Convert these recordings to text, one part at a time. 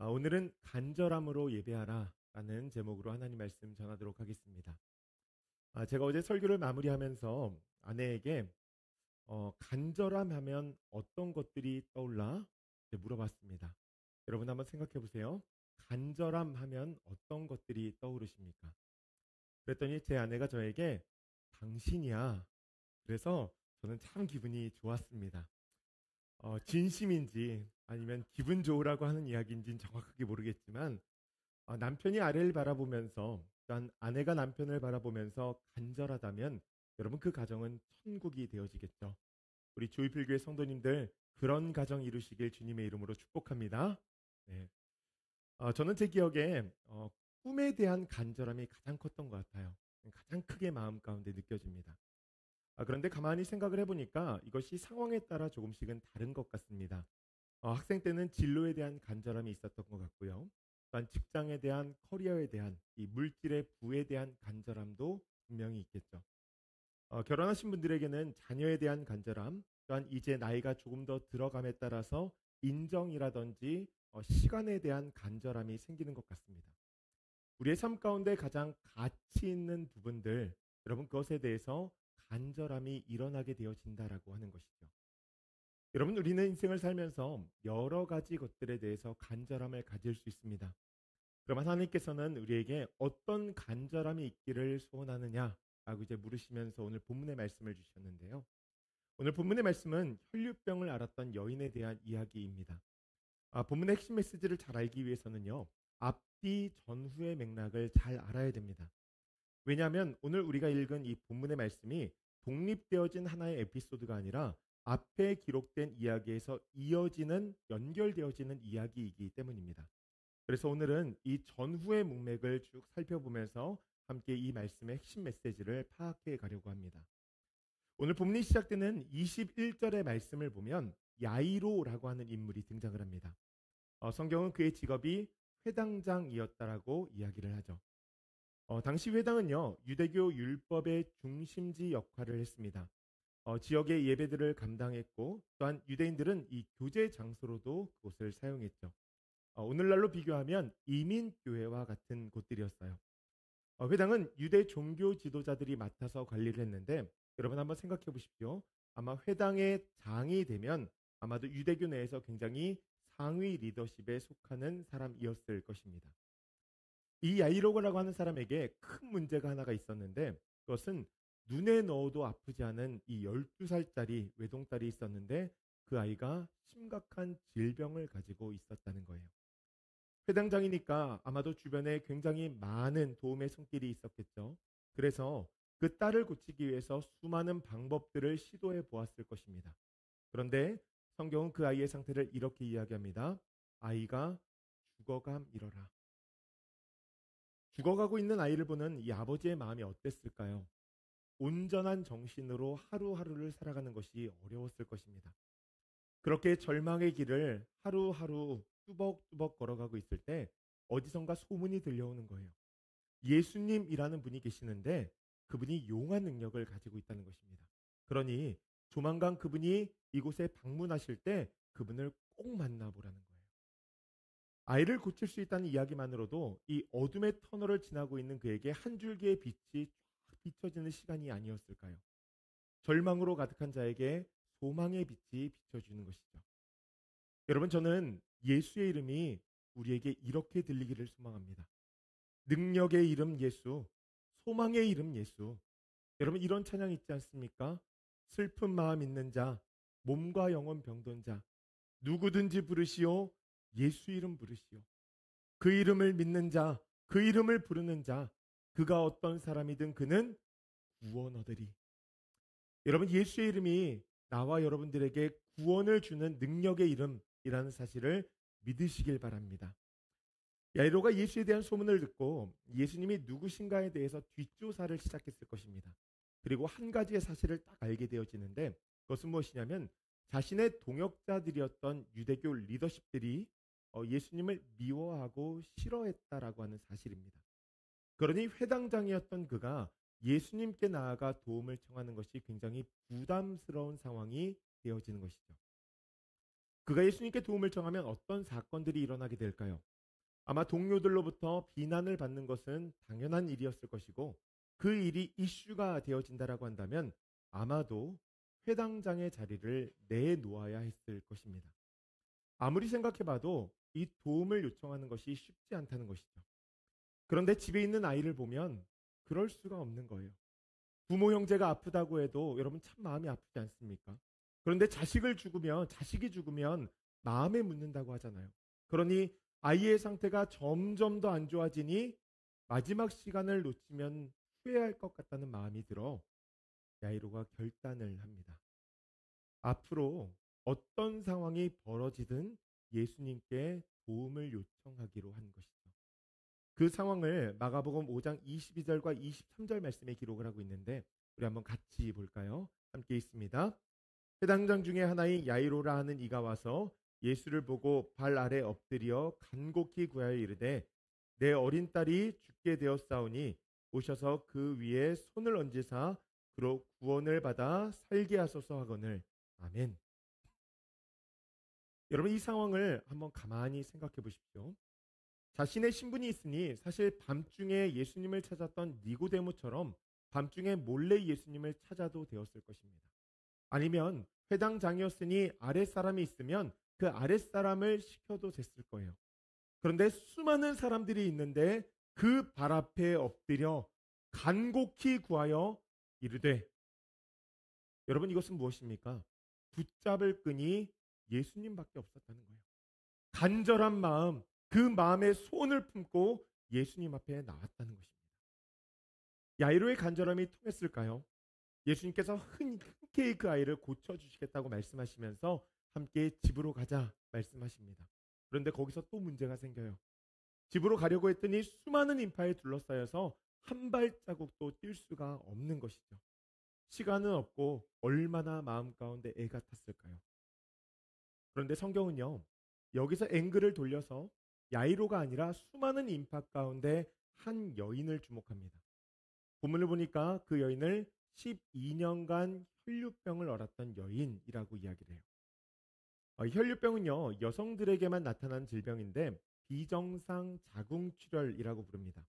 오늘은 간절함으로 예배하라 라는 제목으로 하나님 말씀 전하도록 하겠습니다. 제가 어제 설교를 마무리하면서 아내에게 간절함 하면 어떤 것들이 떠올라? 이렇게 물어봤습니다. 여러분 한번 생각해 보세요. 간절함 하면 어떤 것들이 떠오르십니까? 그랬더니 제 아내가 저에게 당신이야. 그래서 저는 참 기분이 좋았습니다. 진심인지 아니면 기분 좋으라고 하는 이야기인지는 정확하게 모르겠지만 남편이 아내를 바라보면서 또한 아내가 남편을 바라보면서 간절하다면 여러분 그 가정은 천국이 되어지겠죠. 우리 조이필교회 성도님들 그런 가정 이루시길 주님의 이름으로 축복합니다. 네. 저는 제 기억에 꿈에 대한 간절함이 가장 컸던 것 같아요. 가장 크게 마음 가운데 느껴집니다. 그런데 가만히 생각을 해보니까 이것이 상황에 따라 조금씩은 다른 것 같습니다. 학생 때는 진로에 대한 간절함이 있었던 것 같고요. 또한 직장에 대한 커리어에 대한 이 물질의 부에 대한 간절함도 분명히 있겠죠. 결혼하신 분들에게는 자녀에 대한 간절함, 또한 이제 나이가 조금 더 들어감에 따라서 인정이라든지 시간에 대한 간절함이 생기는 것 같습니다. 우리의 삶 가운데 가장 가치 있는 부분들, 여러분 그것에 대해서 간절함이 일어나게 되어진다라고 하는 것이죠. 여러분 우리는 인생을 살면서 여러 가지 것들에 대해서 간절함을 가질 수 있습니다. 그러면 하나님께서는 우리에게 어떤 간절함이 있기를 소원하느냐라고 이제 물으시면서 오늘 본문의 말씀을 주셨는데요. 오늘 본문의 말씀은 혈류병을 앓았던 여인에 대한 이야기입니다. 본문의 핵심 메시지를 잘 알기 위해서는요. 앞뒤 전후의 맥락을 잘 알아야 됩니다. 왜냐하면 오늘 우리가 읽은 이 본문의 말씀이 독립되어진 하나의 에피소드가 아니라 앞에 기록된 이야기에서 이어지는 연결되어지는 이야기이기 때문입니다. 그래서 오늘은 이 전후의 문맥을 쭉 살펴보면서 함께 이 말씀의 핵심 메시지를 파악해 가려고 합니다. 오늘 본문이 시작되는 21절의 말씀을 보면 야이로라고 하는 인물이 등장을 합니다. 성경은 그의 직업이 회당장이었다라고 이야기를 하죠. 당시 회당은요, 유대교 율법의 중심지 역할을 했습니다. 지역의 예배들을 감당했고, 또한 유대인들은 이 교제 장소로도 그곳을 사용했죠. 오늘날로 비교하면 이민교회와 같은 곳들이었어요. 회당은 유대 종교 지도자들이 맡아서 관리를 했는데, 여러분 한번 생각해 보십시오. 아마 회당의 장이 되면 아마도 유대교 내에서 굉장히 상위 리더십에 속하는 사람이었을 것입니다. 이 야이로라고 하는 사람에게 큰 문제가 하나가 있었는데 그것은 눈에 넣어도 아프지 않은 이 12살짜리 외동딸이 있었는데 그 아이가 심각한 질병을 가지고 있었다는 거예요. 회당장이니까 아마도 주변에 굉장히 많은 도움의 손길이 있었겠죠. 그래서 그 딸을 고치기 위해서 수많은 방법들을 시도해 보았을 것입니다. 그런데 성경은 그 아이의 상태를 이렇게 이야기합니다. 아이가 죽어감 이러라. 죽어가고 있는 아이를 보는 이 아버지의 마음이 어땠을까요? 온전한 정신으로 하루하루를 살아가는 것이 어려웠을 것입니다. 그렇게 절망의 길을 하루하루 뚜벅뚜벅 걸어가고 있을 때 어디선가 소문이 들려오는 거예요. 예수님이라는 분이 계시는데 그분이 용한 능력을 가지고 있다는 것입니다. 그러니 조만간 그분이 이곳에 방문하실 때 그분을 꼭 만나보라는 거예요. 아이를 고칠 수 있다는 이야기만으로도 이 어둠의 터널을 지나고 있는 그에게 한 줄기의 빛이 쫙 비춰지는 시간이 아니었을까요? 절망으로 가득한 자에게 소망의 빛이 비춰주는 것이죠. 여러분, 저는 예수의 이름이 우리에게 이렇게 들리기를 소망합니다. 능력의 이름 예수, 소망의 이름 예수. 여러분, 이런 찬양 있지 않습니까? 슬픈 마음 있는 자, 몸과 영혼 병든 자, 누구든지 부르시오, 예수 이름 부르시오. 그 이름을 믿는 자, 그 이름을 부르는 자, 그가 어떤 사람이든 그는 구원 얻으리. 여러분, 예수의 이름이 나와 여러분들에게 구원을 주는 능력의 이름이라는 사실을 믿으시길 바랍니다. 야이로가 예수에 대한 소문을 듣고 예수님이 누구신가에 대해서 뒷조사를 시작했을 것입니다. 그리고 한 가지의 사실을 딱 알게 되어지는데 그것은 무엇이냐면 자신의 동역자들이었던 유대교 리더십들이 예수님을 미워하고 싫어했다라고 하는 사실입니다. 그러니 회당장이었던 그가 예수님께 나아가 도움을 청하는 것이 굉장히 부담스러운 상황이 되어지는 것이죠. 그가 예수님께 도움을 청하면 어떤 사건들이 일어나게 될까요? 아마 동료들로부터 비난을 받는 것은 당연한 일이었을 것이고 그 일이 이슈가 되어진다라고 한다면 아마도 회당장의 자리를 내놓아야 했을 것입니다. 아무리 생각해봐도 이 도움을 요청하는 것이 쉽지 않다는 것이죠. 그런데 집에 있는 아이를 보면 그럴 수가 없는 거예요. 부모 형제가 아프다고 해도 여러분 참 마음이 아프지 않습니까? 그런데 자식이 죽으면 마음에 묻는다고 하잖아요. 그러니 아이의 상태가 점점 더 안 좋아지니 마지막 시간을 놓치면 후회할 것 같다는 마음이 들어 야이로가 결단을 합니다. 앞으로 어떤 상황이 벌어지든 예수님께 도움을 요청하기로 한 것이죠. 그 상황을 마가복음 5장 22절과 23절 말씀에 기록을 하고 있는데 우리 한번 같이 볼까요? 함께 있습니다. 회당장 중에 하나인 야이로라 하는 이가 와서 예수를 보고 발 아래 엎드려 간곡히 구하여 이르되 내 어린 딸이 죽게 되었사오니 오셔서 그 위에 손을 얹으사 그로 구원을 받아 살게 하소서 하거늘. 아멘. 여러분 이 상황을 한번 가만히 생각해 보십시오. 자신의 신분이 있으니 사실 밤중에 예수님을 찾았던 니고데모처럼 밤중에 몰래 예수님을 찾아도 되었을 것입니다. 아니면 회당장이었으니 아랫사람이 있으면 그 아랫사람을 시켜도 됐을 거예요. 그런데 수많은 사람들이 있는데 그 발 앞에 엎드려 간곡히 구하여 이르되, 여러분 이것은 무엇입니까? 붙잡을 끈이 예수님밖에 없었다는 거예요. 간절한 마음, 그 마음에 손을 품고 예수님 앞에 나왔다는 것입니다. 야이로의 간절함이 통했을까요? 예수님께서 흔쾌히 그 아이를 고쳐주시겠다고 말씀하시면서 함께 집으로 가자 말씀하십니다. 그런데 거기서 또 문제가 생겨요. 집으로 가려고 했더니 수많은 인파에 둘러싸여서 한 발자국도 뛸 수가 없는 것이죠. 시간은 없고 얼마나 마음 가운데 애가 탔을까요? 그런데 성경은요, 여기서 앵글을 돌려서 야이로가 아니라 수많은 인파 가운데 한 여인을 주목합니다. 본문을 보니까 그 여인을 12년간 혈류병을 앓았던 여인이라고 이야기를 해요. 혈류병은요, 여성들에게만 나타나는 질병인데 비정상 자궁출혈이라고 부릅니다.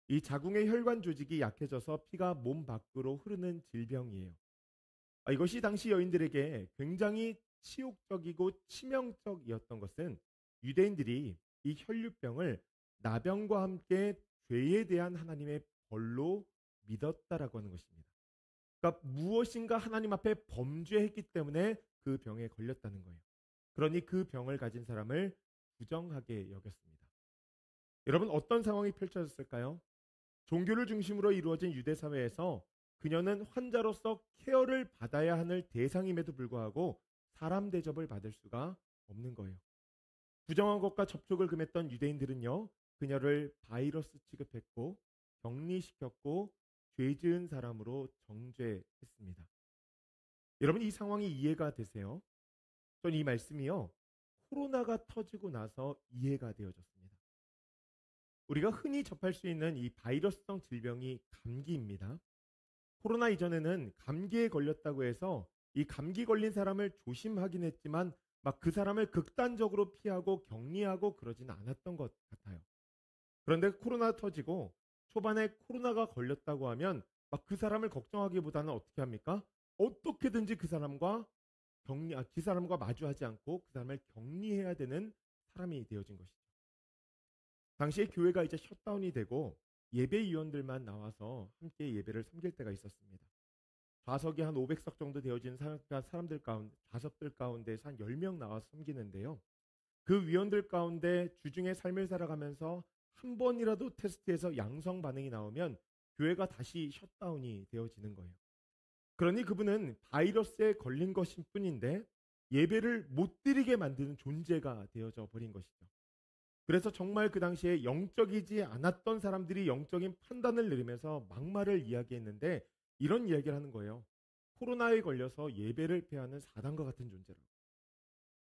이 자궁의 혈관 조직이 약해져서 피가 몸 밖으로 흐르는 질병이에요. 이것이 당시 여인들에게 굉장히 치욕적이고 치명적이었던 것은 유대인들이 이 혈류병을 나병과 함께 죄에 대한 하나님의 벌로 믿었다라고 하는 것입니다. 그러니까 무엇인가 하나님 앞에 범죄했기 때문에 그 병에 걸렸다는 거예요. 그러니 그 병을 가진 사람을 부정하게 여겼습니다. 여러분 어떤 상황이 펼쳐졌을까요? 종교를 중심으로 이루어진 유대 사회에서 그녀는 환자로서 케어를 받아야 하는 대상임에도 불구하고 사람 대접을 받을 수가 없는 거예요. 부정한 것과 접촉을 금했던 유대인들은요, 그녀를 바이러스 취급했고 격리시켰고 죄 지은 사람으로 정죄했습니다. 여러분 이 상황이 이해가 되세요? 전 이 말씀이요, 코로나가 터지고 나서 이해가 되어졌습니다. 우리가 흔히 접할 수 있는 이 바이러스성 질병이 감기입니다. 코로나 이전에는 감기에 걸렸다고 해서 이 감기 걸린 사람을 조심하긴 했지만 막 그 사람을 극단적으로 피하고 격리하고 그러지는 않았던 것 같아요. 그런데 코로나 터지고 초반에 코로나가 걸렸다고 하면 막 그 사람을 걱정하기보다는 어떻게 합니까? 어떻게든지 그 사람과 마주하지 않고 그 사람을 격리해야 되는 사람이 되어진 것이죠. 당시에 교회가 이제 셧다운이 되고 예배위원들만 나와서 함께 예배를 섬길 때가 있었습니다. 좌석이 한 500석 정도 되어진 좌석들 가운데서 한 10명 나와서 섬기는데요. 그 위원들 가운데 주중에 삶을 살아가면서 한 번이라도 테스트해서 양성 반응이 나오면 교회가 다시 셧다운이 되어지는 거예요. 그러니 그분은 바이러스에 걸린 것일 뿐인데 예배를 못 드리게 만드는 존재가 되어져 버린 것이죠. 그래서 정말 그 당시에 영적이지 않았던 사람들이 영적인 판단을 내리면서 막말을 이야기했는데 이런 이야기를 하는 거예요. 코로나에 걸려서 예배를 폐하는 사단과 같은 존재라고.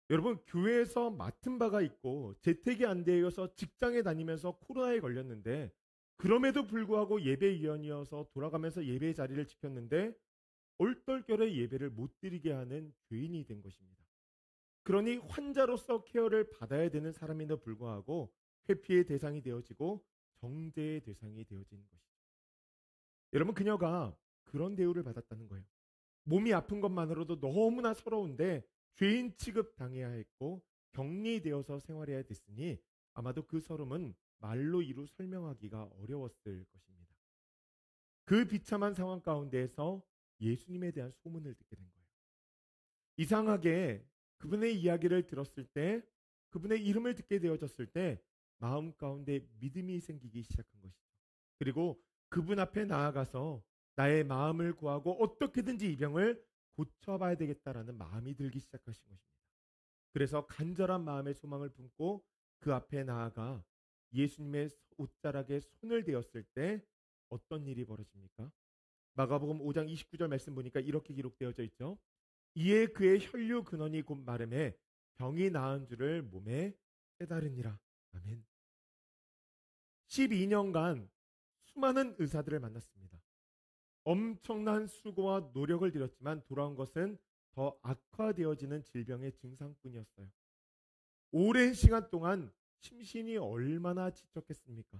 여러분 교회에서 맡은 바가 있고 재택이 안 되어서 직장에 다니면서 코로나에 걸렸는데 그럼에도 불구하고 예배위원이어서 돌아가면서 예배 자리를 지켰는데 얼떨결에 예배를 못 드리게 하는 죄인이 된 것입니다. 그러니 환자로서 케어를 받아야 되는 사람임에도 불구하고 회피의 대상이 되어지고 정죄의 대상이 되어지는 것이죠. 여러분, 그녀가 그런 대우를 받았다는 거예요. 몸이 아픈 것만으로도 너무나 서러운데 죄인 취급 당해야 했고 격리되어서 생활해야 됐으니 아마도 그 서름은 말로 이루 설명하기가 어려웠을 것입니다. 그 비참한 상황 가운데에서 예수님에 대한 소문을 듣게 된 거예요. 이상하게 그분의 이야기를 들었을 때, 그분의 이름을 듣게 되어졌을 때 마음 가운데 믿음이 생기기 시작한 것이죠. 그리고 그분 앞에 나아가서 나의 마음을 구하고 어떻게든지 이 병을 고쳐봐야 되겠다라는 마음이 들기 시작하신 것입니다. 그래서 간절한 마음의 소망을 품고 그 앞에 나아가 예수님의 옷자락에 손을 대었을 때 어떤 일이 벌어집니까? 마가복음 5장 29절 말씀 보니까 이렇게 기록되어져 있죠. 이에 그의 혈류 근원이 곧 마름에 병이 나은 줄을 몸에 깨달으니라. 아멘. 12년간 수많은 의사들을 만났습니다. 엄청난 수고와 노력을 들였지만 돌아온 것은 더 악화되어지는 질병의 증상뿐이었어요. 오랜 시간 동안 심신이 얼마나 지쳤겠습니까?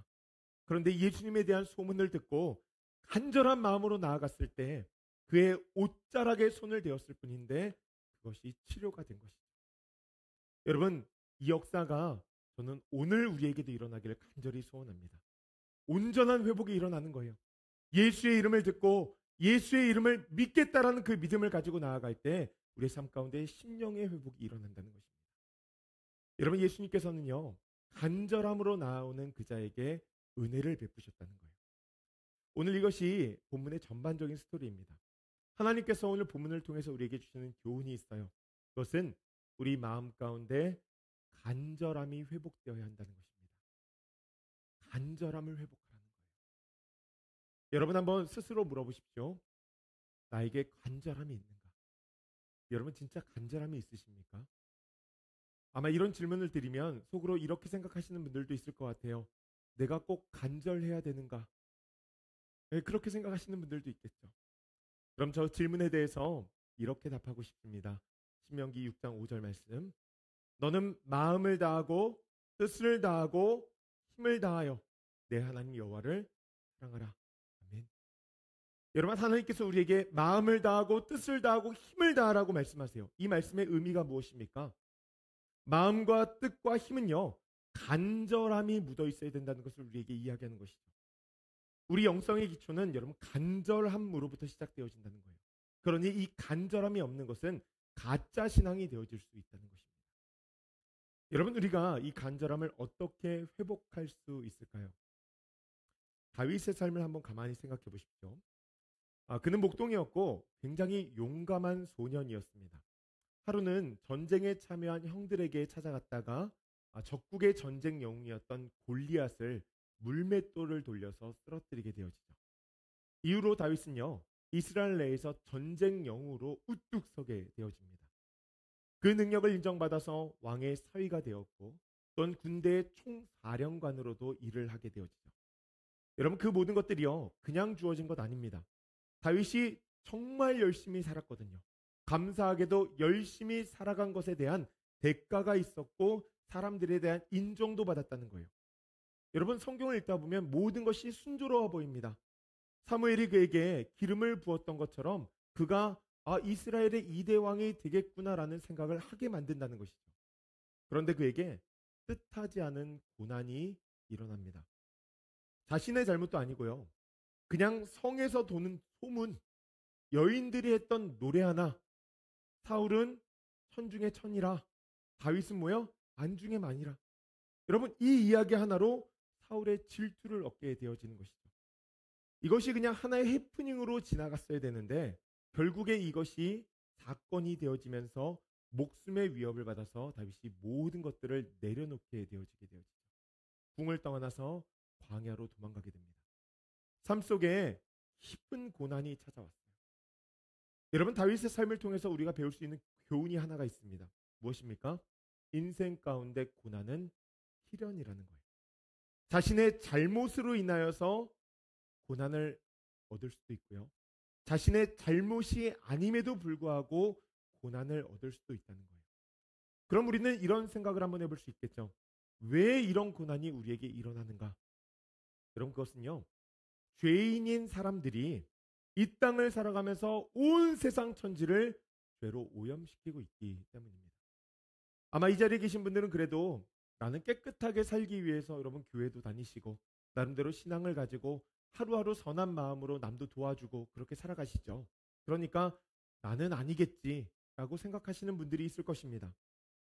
그런데 예수님에 대한 소문을 듣고 간절한 마음으로 나아갔을 때 그의 옷자락에 손을 대었을 뿐인데 그것이 치료가 된 것이죠. 여러분, 이 역사가 저는 오늘 우리에게도 일어나기를 간절히 소원합니다. 온전한 회복이 일어나는 거예요. 예수의 이름을 듣고 예수의 이름을 믿겠다라는 그 믿음을 가지고 나아갈 때 우리의 삶 가운데 심령의 회복이 일어난다는 것입니다. 여러분, 예수님께서는요, 간절함으로 나오는 그자에게 은혜를 베푸셨다는 거예요. 오늘 이것이 본문의 전반적인 스토리입니다. 하나님께서 오늘 본문을 통해서 우리에게 주시는 교훈이 있어요. 그것은 우리 마음 가운데 간절함이 회복되어야 한다는 것입니다. 간절함을 회복하라는 거예요. 여러분, 한번 스스로 물어보십시오. 나에게 간절함이 있는가? 여러분, 진짜 간절함이 있으십니까? 아마 이런 질문을 드리면 속으로 이렇게 생각하시는 분들도 있을 것 같아요. 내가 꼭 간절해야 되는가? 네, 그렇게 생각하시는 분들도 있겠죠. 그럼 저 질문에 대해서 이렇게 답하고 싶습니다. 신명기 6장 5절 말씀. 너는 마음을 다하고 뜻을 다하고 힘을 다하여 내 하나님 여호와를 사랑하라. 아멘. 여러분, 하나님께서 우리에게 마음을 다하고 뜻을 다하고 힘을 다하라고 말씀하세요. 이 말씀의 의미가 무엇입니까? 마음과 뜻과 힘은요, 간절함이 묻어 있어야 된다는 것을 우리에게 이야기하는 것이죠. 우리 영성의 기초는 여러분 간절함으로부터 시작되어진다는 거예요. 그러니 이 간절함이 없는 것은 가짜 신앙이 되어질 수 있다는 것입니다. 여러분, 우리가 이 간절함을 어떻게 회복할 수 있을까요? 다윗의 삶을 한번 가만히 생각해 보십시오. 그는 목동이었고 굉장히 용감한 소년이었습니다. 하루는 전쟁에 참여한 형들에게 찾아갔다가 적국의 전쟁 영웅이었던 골리앗을 물맷돌을 돌려서 쓰러뜨리게 되어지죠. 이후로 다윗은요, 이스라엘 내에서 전쟁 영웅으로 우뚝 서게 되어집니다. 그 능력을 인정받아서 왕의 사위가 되었고 또는 군대의 총사령관으로도 일을 하게 되어지죠. 여러분, 그 모든 것들이요, 그냥 주어진 것 아닙니다. 다윗이 정말 열심히 살았거든요. 감사하게도 열심히 살아간 것에 대한 대가가 있었고 사람들에 대한 인정도 받았다는 거예요. 여러분, 성경을 읽다 보면 모든 것이 순조로워 보입니다. 사무엘이 그에게 기름을 부었던 것처럼 그가 이스라엘의 2대 왕이 되겠구나라는 생각을 하게 만든다는 것이죠. 그런데 그에게 뜻하지 않은 고난이 일어납니다. 자신의 잘못도 아니고요. 그냥 성에서 도는 소문, 여인들이 했던 노래 하나, 사울은 천 중에 천이라, 다윗은 뭐요? 만 중에 만이라. 여러분, 이 이야기 하나로 사울의 질투를 얻게 되어지는 것이죠. 이것이 그냥 하나의 해프닝으로 지나갔어야 되는데 결국에 이것이 사건이 되어지면서 목숨의 위협을 받아서 다윗이 모든 것들을 내려놓게 되어지게 되어지죠. 궁을 떠나서 광야로 도망가게 됩니다. 삶 속에 깊은 고난이 찾아왔어요. 여러분, 다윗의 삶을 통해서 우리가 배울 수 있는 교훈이 하나가 있습니다. 무엇입니까? 인생 가운데 고난은 희련이라는 거예요. 자신의 잘못으로 인하여서 고난을 얻을 수도 있고요. 자신의 잘못이 아님에도 불구하고 고난을 얻을 수도 있다는 거예요. 그럼 우리는 이런 생각을 한번 해볼 수 있겠죠. 왜 이런 고난이 우리에게 일어나는가? 여러분, 그것은요, 죄인인 사람들이 이 땅을 살아가면서 온 세상 천지를 죄로 오염시키고 있기 때문입니다. 아마 이 자리에 계신 분들은 그래도 나는 깨끗하게 살기 위해서 여러분 교회도 다니시고 나름대로 신앙을 가지고 하루하루 선한 마음으로 남도 도와주고 그렇게 살아가시죠. 그러니까 나는 아니겠지라고 생각하시는 분들이 있을 것입니다.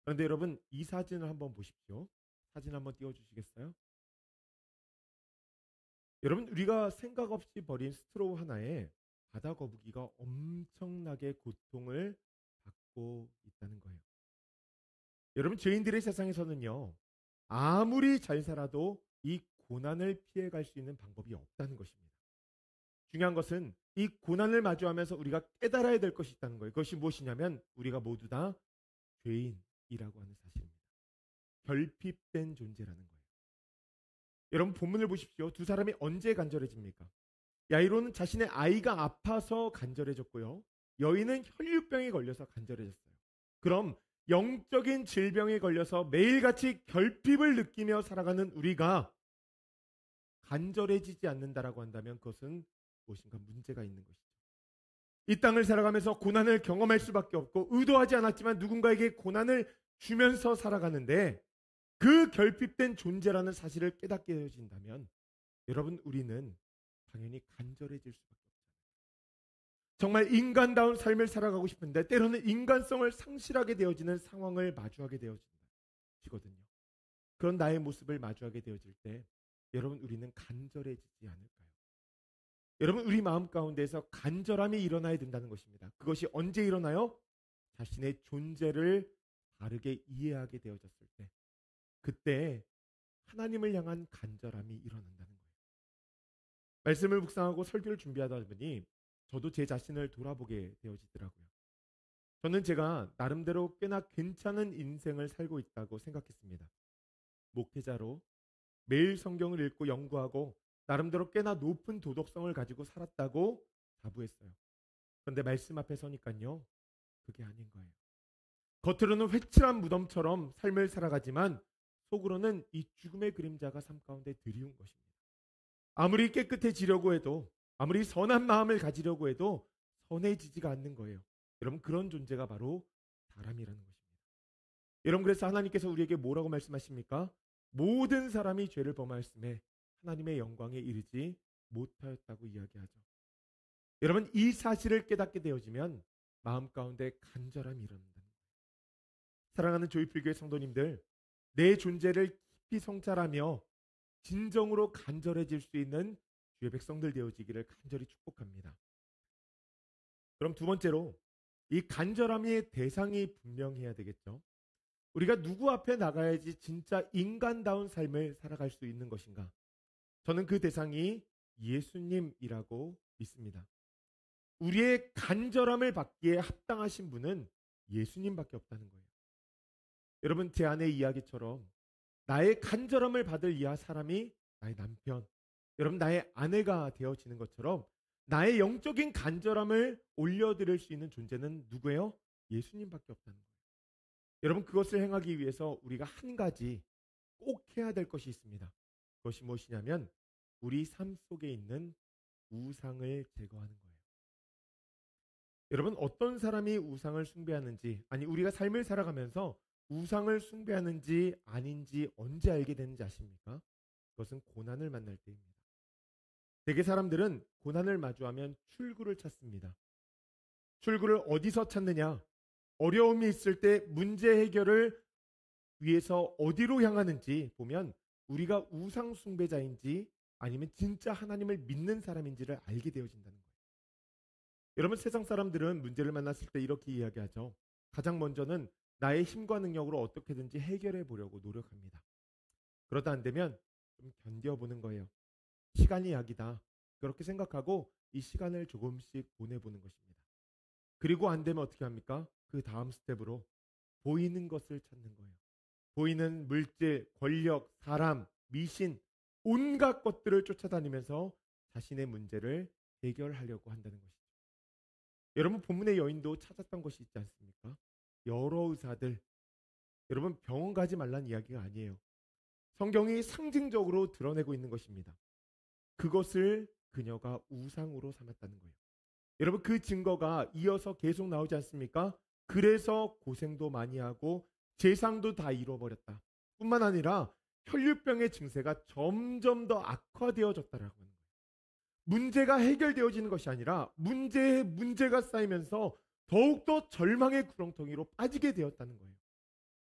그런데 여러분, 이 사진을 한번 보십시오. 사진 한번 띄워주시겠어요? 여러분, 우리가 생각 없이 버린 스트로우 하나에 바다 거북이가 엄청나게 고통을 받고 있다는 거예요. 여러분, 죄인들의 세상에서는요, 아무리 잘 살아도 이 고난을 피해갈 수 있는 방법이 없다는 것입니다. 중요한 것은 이 고난을 마주하면서 우리가 깨달아야 될 것이 있다는 거예요. 그것이 무엇이냐면 우리가 모두 다 죄인이라고 하는 사실입니다. 결핍된 존재라는 거예요. 여러분, 본문을 보십시오. 두 사람이 언제 간절해집니까? 야이로는 자신의 아이가 아파서 간절해졌고요. 여인은 혈류병에 걸려서 간절해졌어요. 그럼 영적인 질병에 걸려서 매일같이 결핍을 느끼며 살아가는 우리가 간절해지지 않는다라고 한다면 그것은 무엇인가 문제가 있는 것이죠. 이 땅을 살아가면서 고난을 경험할 수밖에 없고 의도하지 않았지만 누군가에게 고난을 주면서 살아가는데 그 결핍된 존재라는 사실을 깨닫게 되어진다면 여러분, 우리는 당연히 간절해질 수밖에 없어요. 정말 인간다운 삶을 살아가고 싶은데 때로는 인간성을 상실하게 되어지는 상황을 마주하게 되어지거든요. 그런 나의 모습을 마주하게 되어질 때 여러분, 우리는 간절해지지 않을까요? 여러분, 우리 마음 가운데에서 간절함이 일어나야 된다는 것입니다. 그것이 언제 일어나요? 자신의 존재를 바르게 이해하게 되어졌을 때, 그때 하나님을 향한 간절함이 일어난다는 거예요. 말씀을 묵상하고 설교를 준비하다 보니 저도 제 자신을 돌아보게 되어지더라고요. 저는 제가 나름대로 꽤나 괜찮은 인생을 살고 있다고 생각했습니다. 목회자로 매일 성경을 읽고 연구하고 나름대로 꽤나 높은 도덕성을 가지고 살았다고 자부했어요. 그런데 말씀 앞에 서니까요, 그게 아닌 거예요. 겉으로는 회칠한 무덤처럼 삶을 살아가지만 속으로는 이 죽음의 그림자가 삶 가운데 드리운 것입니다. 아무리 깨끗해지려고 해도, 아무리 선한 마음을 가지려고 해도 선해지지가 않는 거예요. 여러분, 그런 존재가 바로 사람이라는 것입니다. 여러분, 그래서 하나님께서 우리에게 뭐라고 말씀하십니까? 모든 사람이 죄를 범하였음에 하나님의 영광에 이르지 못하였다고 이야기하죠. 여러분, 이 사실을 깨닫게 되어지면 마음 가운데 간절함이 일어난다는 거예요. 사랑하는 조이필교회 성도님들, 내 존재를 깊이 성찰하며 진정으로 간절해질 수 있는 주의 백성들 되어지기를 간절히 축복합니다. 그럼 두 번째로 이 간절함의 대상이 분명해야 되겠죠. 우리가 누구 앞에 나가야지 진짜 인간다운 삶을 살아갈 수 있는 것인가? 저는 그 대상이 예수님이라고 믿습니다. 우리의 간절함을 받기에 합당하신 분은 예수님밖에 없다는 거예요. 여러분, 제 아내의 이야기처럼 나의 간절함을 받을 이 사람이 나의 남편, 여러분, 나의 아내가 되어지는 것처럼 나의 영적인 간절함을 올려드릴 수 있는 존재는 누구예요? 예수님밖에 없다는 거예요. 여러분, 그것을 행하기 위해서 우리가 한 가지 꼭 해야 될 것이 있습니다. 그것이 무엇이냐면 우리 삶 속에 있는 우상을 제거하는 거예요. 여러분, 어떤 사람이 우상을 숭배하는지, 아니 우리가 삶을 살아가면서 우상을 숭배하는지 아닌지 언제 알게 되는지 아십니까? 그것은 고난을 만날 때입니다. 대개 사람들은 고난을 마주하면 출구를 찾습니다. 출구를 어디서 찾느냐? 어려움이 있을 때 문제 해결을 위해서 어디로 향하는지 보면 우리가 우상 숭배자인지 아니면 진짜 하나님을 믿는 사람인지를 알게 되어진다는 거예요. 여러분, 세상 사람들은 문제를 만났을 때 이렇게 이야기하죠. 가장 먼저는 나의 힘과 능력으로 어떻게든지 해결해 보려고 노력합니다. 그러다 안 되면 좀 견뎌보는 거예요. 시간이 약이다. 그렇게 생각하고 이 시간을 조금씩 보내보는 것입니다. 그리고 안 되면 어떻게 합니까? 그 다음 스텝으로 보이는 것을 찾는 거예요. 보이는 물질, 권력, 사람, 미신, 온갖 것들을 쫓아다니면서 자신의 문제를 해결하려고 한다는 것이죠. 여러분, 본문의 여인도 찾았던 것이 있지 않습니까? 여러 의사들, 여러분 병원 가지 말라는 이야기가 아니에요. 성경이 상징적으로 드러내고 있는 것입니다. 그것을 그녀가 우상으로 삼았다는 거예요. 여러분 그 증거가 이어서 계속 나오지 않습니까? 그래서 고생도 많이 하고 재상도 다 잃어버렸다. 뿐만 아니라 혈류병의 증세가 점점 더 악화되어졌다라고 하는 거예요. 문제가 해결되어지는 것이 아니라 문제에 문제가 쌓이면서 더욱더 절망의 구렁텅이로 빠지게 되었다는 거예요.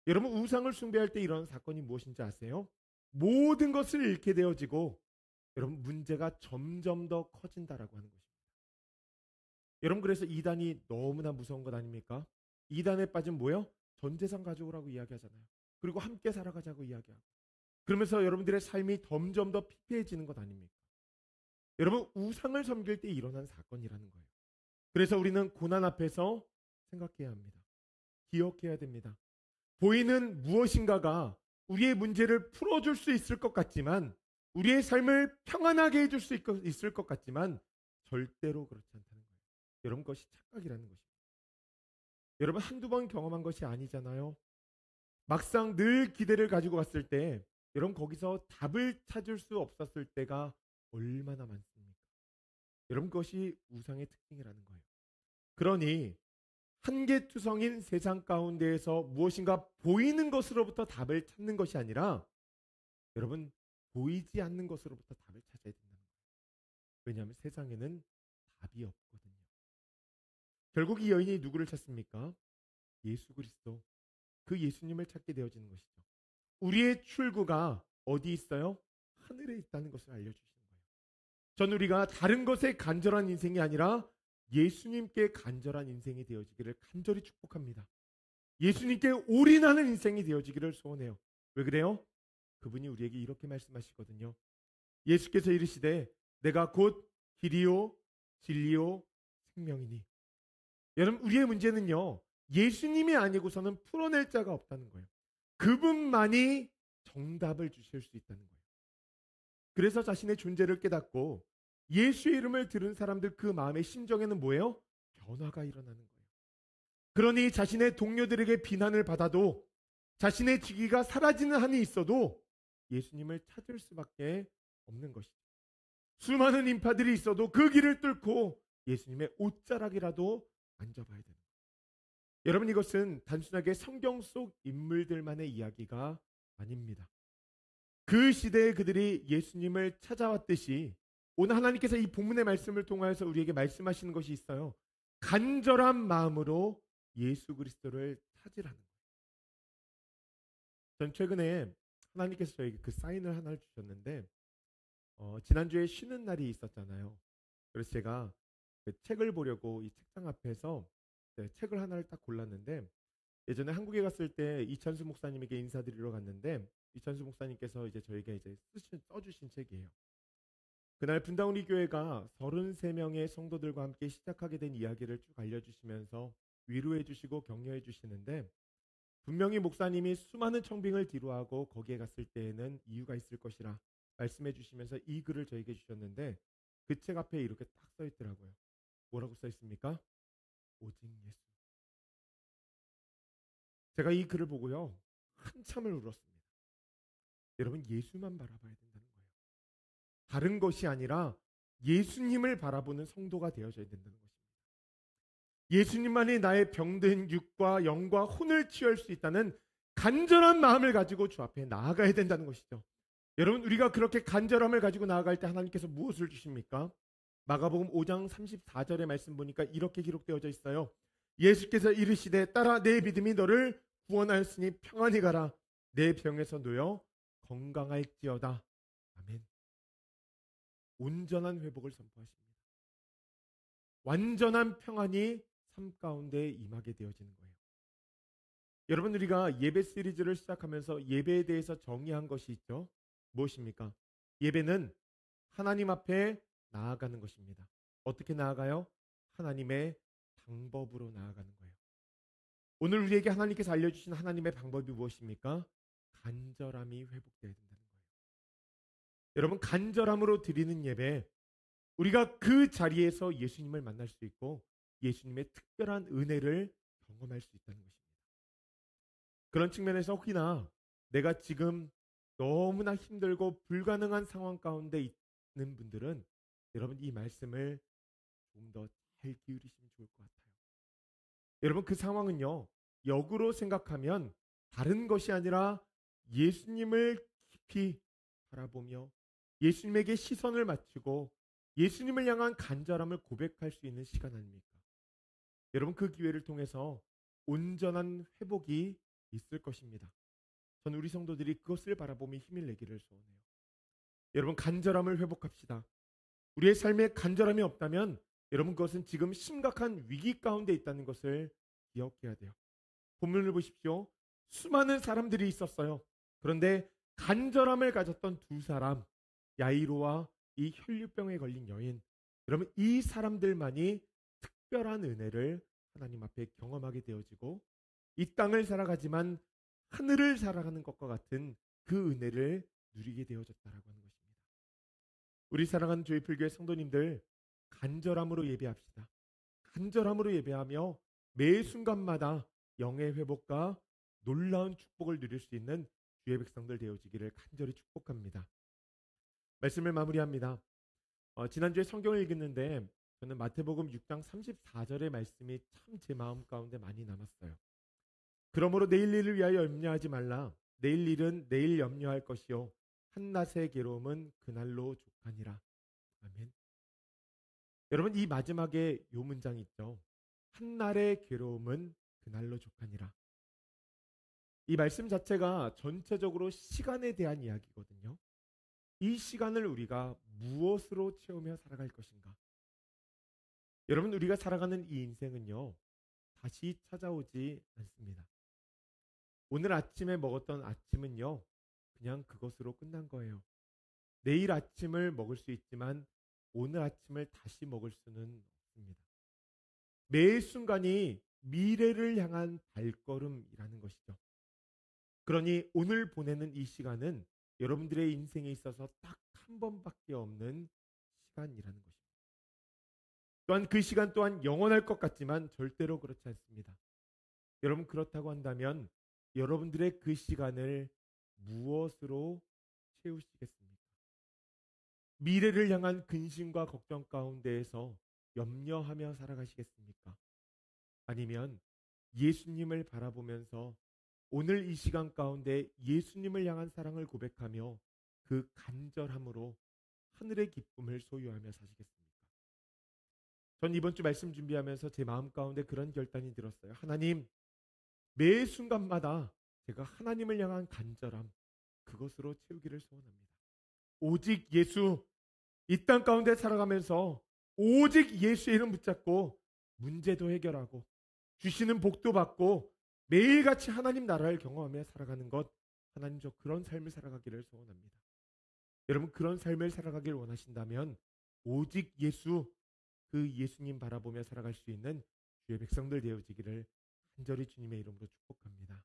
여러분 우상을 숭배할 때 이런 사건이 무엇인지 아세요? 모든 것을 잃게 되어지고 여러분 문제가 점점 더 커진다라고 하는 것입니다. 여러분 그래서 이단이 너무나 무서운 것 아닙니까? 이단에 빠진 뭐예요? 전 재산 가져오라고 이야기하잖아요. 그리고 함께 살아가자고 이야기하고. 그러면서 여러분들의 삶이 점점 더 피폐해지는 것 아닙니까? 여러분 우상을 섬길 때 일어난 사건이라는 거예요. 그래서 우리는 고난 앞에서 생각해야 합니다. 기억해야 됩니다. 보이는 무엇인가가 우리의 문제를 풀어줄 수 있을 것 같지만 우리의 삶을 평안하게 해줄 수 있을 것 같지만 절대로 그렇지 않다는 거예요. 여러분 그것이 착각이라는 것입니다. 여러분 한두 번 경험한 것이 아니잖아요. 막상 늘 기대를 가지고 갔을 때 여러분 거기서 답을 찾을 수 없었을 때가 얼마나 많습니까? 여러분 그것이 우상의 특징이라는 거예요. 그러니 한계투성인 세상 가운데에서 무엇인가 보이는 것으로부터 답을 찾는 것이 아니라 여러분 보이지 않는 것으로부터 답을 찾아야 된다는 거예요. 왜냐하면 세상에는 답이 없거든요. 결국 이 여인이 누구를 찾습니까? 예수 그리스도. 그 예수님을 찾게 되어지는 것이죠. 우리의 출구가 어디 있어요? 하늘에 있다는 것을 알려주시는 거예요. 전 우리가 다른 것에 간절한 인생이 아니라 예수님께 간절한 인생이 되어지기를 간절히 축복합니다. 예수님께 올인하는 인생이 되어지기를 소원해요. 왜 그래요? 그분이 우리에게 이렇게 말씀하시거든요. 예수께서 이르시되 내가 곧 길이요 진리요 생명이니. 여러분 우리의 문제는요. 예수님이 아니고서는 풀어낼 자가 없다는 거예요. 그분만이 정답을 주실 수 있다는 거예요. 그래서 자신의 존재를 깨닫고 예수의 이름을 들은 사람들 그 마음의 심정에는 뭐예요? 변화가 일어나는 거예요. 그러니 자신의 동료들에게 비난을 받아도 자신의 직위가 사라지는 한이 있어도 예수님을 찾을 수밖에 없는 것이죠. 수많은 인파들이 있어도 그 길을 뚫고 예수님의 옷자락이라도 만져봐야 되는 거예요. 여러분 이것은 단순하게 성경 속 인물들만의 이야기가 아닙니다. 그 시대에 그들이 예수님을 찾아왔듯이 오늘 하나님께서 이 본문의 말씀을 통하여서 우리에게 말씀하시는 것이 있어요. 간절한 마음으로 예수 그리스도를 찾으라는 거예요. 전 최근에 하나님께서 저에게 그 사인을 하나를 주셨는데 지난주에 쉬는 날이 있었잖아요. 그래서 제가 그 책을 보려고 이 책장 앞에서 책을 하나를 딱 골랐는데 예전에 한국에 갔을 때 이찬수 목사님에게 인사드리러 갔는데 이찬수 목사님께서 이제 저에게 이제 써주신 책이에요. 그날 분당 우리 교회가 33명의 성도들과 함께 시작하게 된 이야기를 쭉 알려주시면서 위로해 주시고 격려해 주시는데 분명히 목사님이 수많은 청빙을 뒤로하고 거기에 갔을 때에는 이유가 있을 것이라 말씀해 주시면서 이 글을 저에게 주셨는데 그 책 앞에 이렇게 딱 써 있더라고요. 뭐라고 써 있습니까? 오직 예수. 제가 이 글을 보고요. 한참을 울었습니다. 여러분 예수만 바라봐야 된다는 거예요. 다른 것이 아니라 예수님을 바라보는 성도가 되어져야 된다는 것입니다. 예수님만이 나의 병든 육과 영과 혼을 치유할 수 있다는 간절한 마음을 가지고 주 앞에 나아가야 된다는 것이죠. 여러분 우리가 그렇게 간절함을 가지고 나아갈 때 하나님께서 무엇을 주십니까? 마가복음 5장 34절의 말씀 보니까 이렇게 기록되어져 있어요. 예수께서 이르시되 따라 내 믿음이 너를 구원하였으니 평안히 가라. 내 병에서 놓여 건강할지어다. 아멘. 온전한 회복을 선포하십니다. 완전한 평안이 삶 가운데 임하게 되어지는 거예요. 여러분 우리가 예배 시리즈를 시작하면서 예배에 대해서 정의한 것이 있죠. 무엇입니까? 예배는 하나님 앞에 나아가는 것입니다. 어떻게 나아가요? 하나님의 방법으로 나아가는 거예요. 오늘 우리에게 하나님께서 알려주신 하나님의 방법이 무엇입니까? 간절함이 회복되어야 된다는 거예요. 여러분 간절함으로 드리는 예배 우리가 그 자리에서 예수님을 만날 수 있고 예수님의 특별한 은혜를 경험할 수 있다는 것입니다. 그런 측면에서 혹이나 내가 지금 너무나 힘들고 불가능한 상황 가운데 있는 분들은 여러분 이 말씀을 조금 더 잘 기울이시면 좋을 것 같아요. 여러분 그 상황은요. 역으로 생각하면 다른 것이 아니라 예수님을 깊이 바라보며 예수님에게 시선을 맞추고 예수님을 향한 간절함을 고백할 수 있는 시간 아닙니까? 여러분 그 기회를 통해서 온전한 회복이 있을 것입니다. 저는 우리 성도들이 그것을 바라보며 힘을 내기를 소원해요. 여러분 간절함을 회복합시다. 우리의 삶에 간절함이 없다면 여러분 그것은 지금 심각한 위기 가운데 있다는 것을 기억해야 돼요. 본문을 보십시오. 수많은 사람들이 있었어요. 그런데 간절함을 가졌던 두 사람, 야이로와 이 혈류병에 걸린 여인. 여러분 이 사람들만이 특별한 은혜를 하나님 앞에 경험하게 되어지고 이 땅을 살아가지만 하늘을 살아가는 것과 같은 그 은혜를 누리게 되어졌다라고 하는 것입니다. 우리 사랑하는 조이풀교회 성도님들 간절함으로 예배합시다. 간절함으로 예배하며 매 순간마다 영의 회복과 놀라운 축복을 누릴 수 있는 주의 백성들 되어지기를 간절히 축복합니다. 말씀을 마무리합니다. 지난주에 성경을 읽었는데 저는 마태복음 6장 34절의 말씀이 참 제 마음 가운데 많이 남았어요. 그러므로 내일 일을 위하여 염려하지 말라. 내일 일은 내일 염려할 것이요 한낮의 괴로움은 그날로 족하니라. 아멘. 여러분 이 마지막에 요 문장 있죠. 한날의 괴로움은 그날로 족하니라. 이 말씀 자체가 전체적으로 시간에 대한 이야기거든요. 이 시간을 우리가 무엇으로 채우며 살아갈 것인가? 여러분 우리가 살아가는 이 인생은요. 다시 찾아오지 않습니다. 오늘 아침에 먹었던 아침은요. 그냥 그것으로 끝난 거예요. 내일 아침을 먹을 수 있지만 오늘 아침을 다시 먹을 수는 없습니다. 매 순간이 미래를 향한 발걸음이라는 것이죠. 그러니 오늘 보내는 이 시간은 여러분들의 인생에 있어서 딱 한 번밖에 없는 시간이라는 것입니다. 또한 그 시간 또한 영원할 것 같지만 절대로 그렇지 않습니다. 여러분 그렇다고 한다면 여러분들의 그 시간을 무엇으로 채우시겠습니까? 미래를 향한 근심과 걱정 가운데에서 염려하며 살아가시겠습니까? 아니면 예수님을 바라보면서 오늘 이 시간 가운데 예수님을 향한 사랑을 고백하며 그 간절함으로 하늘의 기쁨을 소유하며 사시겠습니까? 전 이번 주 말씀 준비하면서 제 마음 가운데 그런 결단이 들었어요. 하나님, 매 순간마다 제가 하나님을 향한 간절함, 그것으로 채우기를 소원합니다. 오직 예수, 이 땅 가운데 살아가면서 오직 예수의 이름 붙잡고 문제도 해결하고 주시는 복도 받고 매일같이 하나님 나라를 경험하며 살아가는 것, 하나님 저 그런 삶을 살아가기를 소원합니다. 여러분 그런 삶을 살아가길 원하신다면 오직 예수, 그 예수님 바라보며 살아갈 수 있는 주의 백성들 되어지기를 간절히 주님의 이름으로 축복합니다.